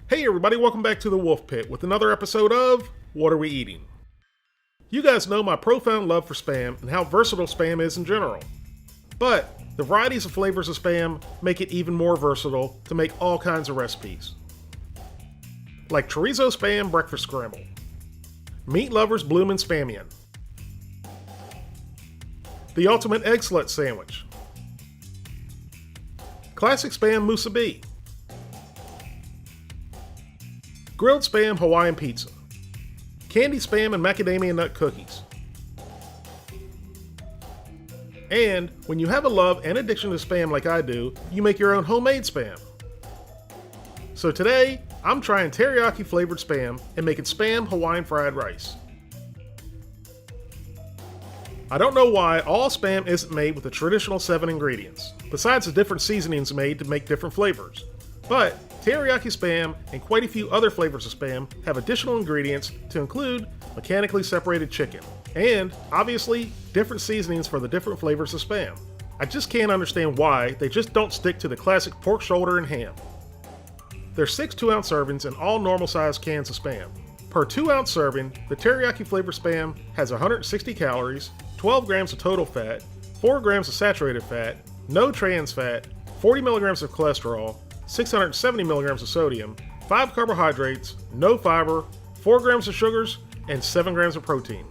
Hey everybody, welcome back to the Wolf Pit with another episode of What Are We Eating? You guys know my profound love for Spam and how versatile Spam is in general. But the varieties of flavors of Spam make it even more versatile to make all kinds of recipes. Like Chorizo Spam Breakfast Scramble, Meat Lovers Bloomin' Spamian, the Ultimate Egg Slut Sandwich, Classic Spam Musubi, Grilled Spam Hawaiian Pizza, Candy Spam and Macadamia Nut Cookies. And when you have a love and addiction to Spam like I do, you make your own homemade Spam. So today, I'm trying teriyaki flavored Spam and making Spam Hawaiian fried rice. I don't know why all Spam isn't made with the traditional 7 ingredients, besides the different seasonings made to make different flavors. But teriyaki Spam and quite a few other flavors of Spam have additional ingredients to include mechanically separated chicken, and obviously different seasonings for the different flavors of Spam. I just can't understand why they just don't stick to the classic pork shoulder and ham. There's 6 2-ounce servings in all normal sized cans of Spam. Per 2-ounce serving, the teriyaki flavored Spam has 160 calories, 12 grams of total fat, 4 grams of saturated fat, no trans fat, 40 milligrams of cholesterol, 670 milligrams of sodium, 5 carbohydrates, no fiber, 4 grams of sugars, and 7 grams of protein.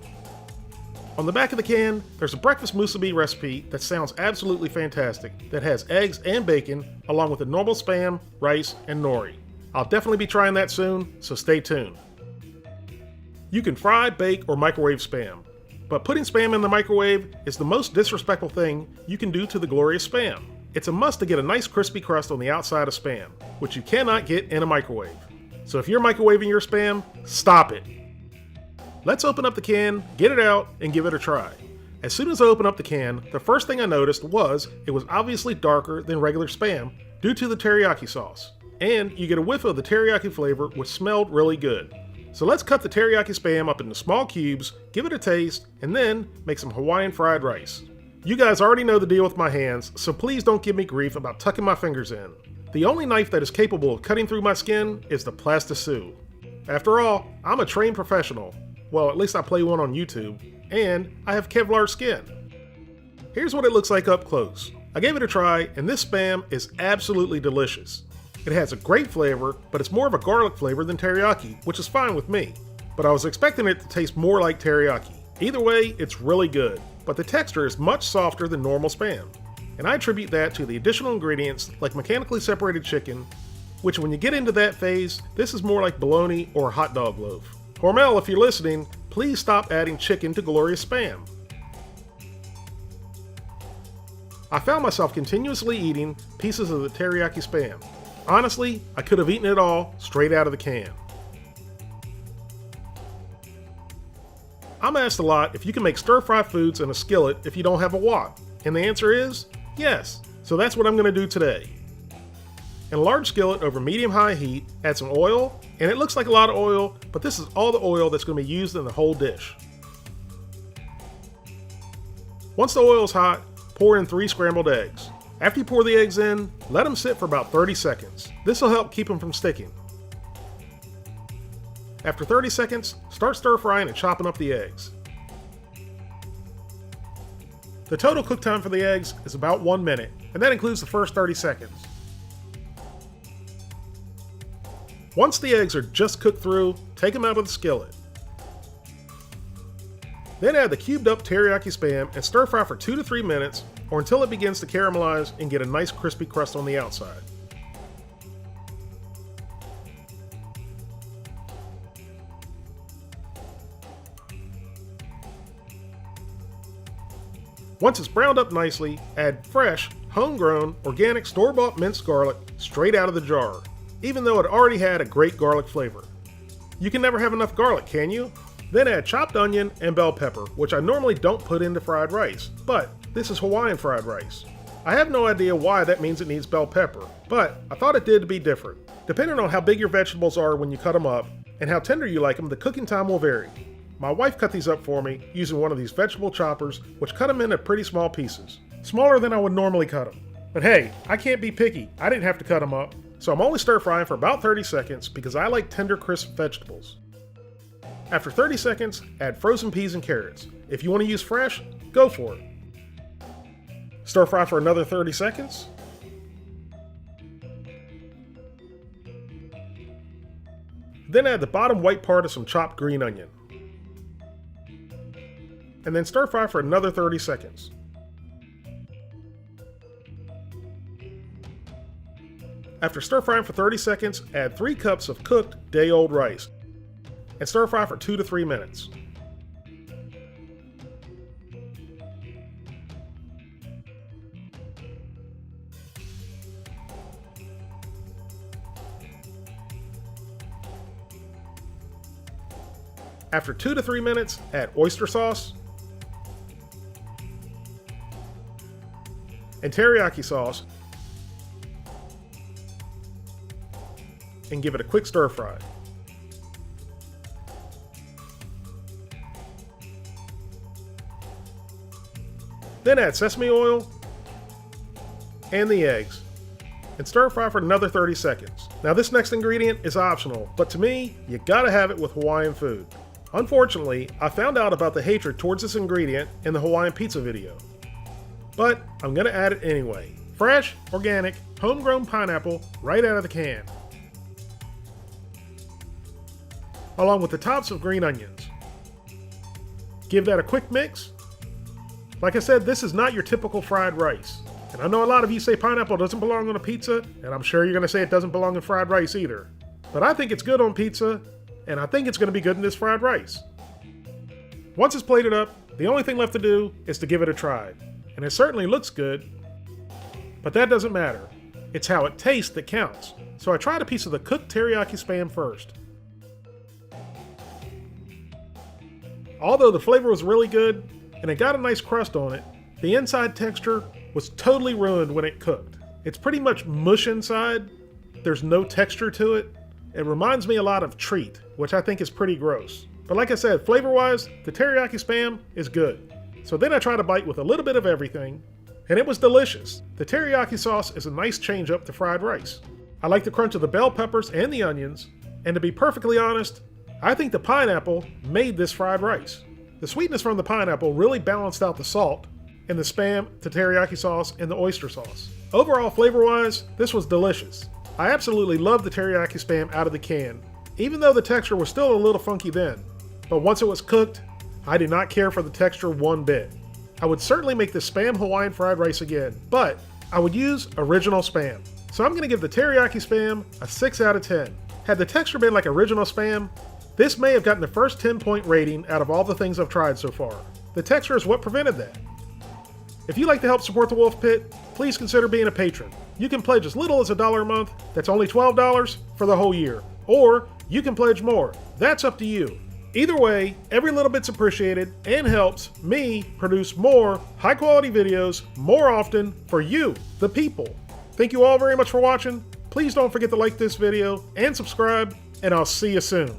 On the back of the can, there's a breakfast musubi recipe that sounds absolutely fantastic that has eggs and bacon along with the normal Spam, rice, and nori. I'll definitely be trying that soon, so stay tuned. You can fry, bake, or microwave Spam, but putting Spam in the microwave is the most disrespectful thing you can do to the glorious Spam. It's a must to get a nice crispy crust on the outside of Spam, which you cannot get in a microwave. So if you're microwaving your Spam, stop it. Let's open up the can, get it out, and give it a try. As soon as I opened up the can, the first thing I noticed was it was obviously darker than regular Spam due to the teriyaki sauce. And you get a whiff of the teriyaki flavor, which smelled really good. So let's cut the teriyaki Spam up into small cubes, give it a taste, and then make some Hawaiian fried rice. You guys already know the deal with my hands, so please don't give me grief about tucking my fingers in. The only knife that is capable of cutting through my skin is the Plastisue. After all, I'm a trained professional. Well, at least I play one on YouTube, and I have Kevlar skin. Here's what it looks like up close. I gave it a try, and this Spam is absolutely delicious. It has a great flavor, but it's more of a garlic flavor than teriyaki, which is fine with me. But I was expecting it to taste more like teriyaki. Either way, it's really good, but the texture is much softer than normal Spam. And I attribute that to the additional ingredients like mechanically separated chicken, which when you get into that phase, this is more like bologna or a hot dog loaf. Hormel, if you're listening, please stop adding chicken to glorious Spam. I found myself continuously eating pieces of the teriyaki Spam. Honestly, I could have eaten it all straight out of the can. I'm asked a lot if you can make stir-fry foods in a skillet if you don't have a wok, and the answer is yes. So that's what I'm going to do today. In a large skillet over medium-high heat, add some oil, and it looks like a lot of oil, but this is all the oil that's going to be used in the whole dish. Once the oil is hot, pour in 3 scrambled eggs. After you pour the eggs in, let them sit for about 30 seconds. This will help keep them from sticking. After 30 seconds, start stir frying and chopping up the eggs. The total cook time for the eggs is about 1 minute, and that includes the first 30 seconds. Once the eggs are just cooked through, take them out of the skillet. Then add the cubed up teriyaki Spam and stir fry for 2 to 3 minutes or until it begins to caramelize and get a nice crispy crust on the outside. Once it's browned up nicely, add fresh, homegrown, organic store-bought minced garlic straight out of the jar, even though it already had a great garlic flavor. You can never have enough garlic, can you? Then add chopped onion and bell pepper, which I normally don't put into fried rice, but this is Hawaiian fried rice. I have no idea why that means it needs bell pepper, but I thought it did to be different. Depending on how big your vegetables are when you cut them up, and how tender you like them, the cooking time will vary. My wife cut these up for me using one of these vegetable choppers, which cut them into pretty small pieces. Smaller than I would normally cut them. But hey, I can't be picky. I didn't have to cut them up. So I'm only stir frying for about 30 seconds because I like tender, crisp vegetables. After 30 seconds, add frozen peas and carrots. If you want to use fresh, go for it. Stir fry for another 30 seconds. Then add the bottom white part of some chopped green onion. And then stir fry for another 30 seconds. After stir frying for 30 seconds, add 3 cups of cooked day-old rice and stir fry for 2 to 3 minutes. After 2 to 3 minutes, add oyster sauce and teriyaki sauce and give it a quick stir fry. Then add sesame oil and the eggs and stir fry for another 30 seconds. Now this next ingredient is optional, but to me, you gotta have it with Hawaiian food. Unfortunately, I found out about the hatred towards this ingredient in the Hawaiian pizza video. But I'm gonna add it anyway. Fresh, organic, homegrown pineapple right out of the can. Along with the tops of green onions. Give that a quick mix. Like I said, this is not your typical fried rice. And I know a lot of you say pineapple doesn't belong on a pizza, and I'm sure you're gonna say it doesn't belong in fried rice either. But I think it's good on pizza, and I think it's gonna be good in this fried rice. Once it's plated up, the only thing left to do is to give it a try. And it certainly looks good, but that doesn't matter. It's how it tastes that counts. So I tried a piece of the cooked teriyaki Spam first. Although the flavor was really good, and it got a nice crust on it, the inside texture was totally ruined when it cooked. It's pretty much mush inside, there's no texture to it. It reminds me a lot of treat, which I think is pretty gross. But like I said, flavor-wise, the teriyaki Spam is good. So then I tried a bite with a little bit of everything, and it was delicious. The teriyaki sauce is a nice change up to fried rice. I like the crunch of the bell peppers and the onions, and to be perfectly honest, I think the pineapple made this fried rice. The sweetness from the pineapple really balanced out the salt in the Spam, the teriyaki sauce, and the oyster sauce. Overall, flavor-wise, this was delicious. I absolutely loved the teriyaki Spam out of the can, even though the texture was still a little funky then. But once it was cooked, I did not care for the texture one bit. I would certainly make the Spam Hawaiian fried rice again, but I would use original Spam. So I'm going to give the teriyaki Spam a 6 out of 10. Had the texture been like original Spam, this may have gotten the first 10-point rating out of all the things I've tried so far. The texture is what prevented that. If you'd like to help support the Wolf Pit, please consider being a patron. You can pledge as little as $1 a month, that's only $12 for the whole year. Or you can pledge more, that's up to you. Either way, every little bit's appreciated and helps me produce more high-quality videos more often for you, the people. Thank you all very much for watching. Please don't forget to like this video and subscribe, and I'll see you soon.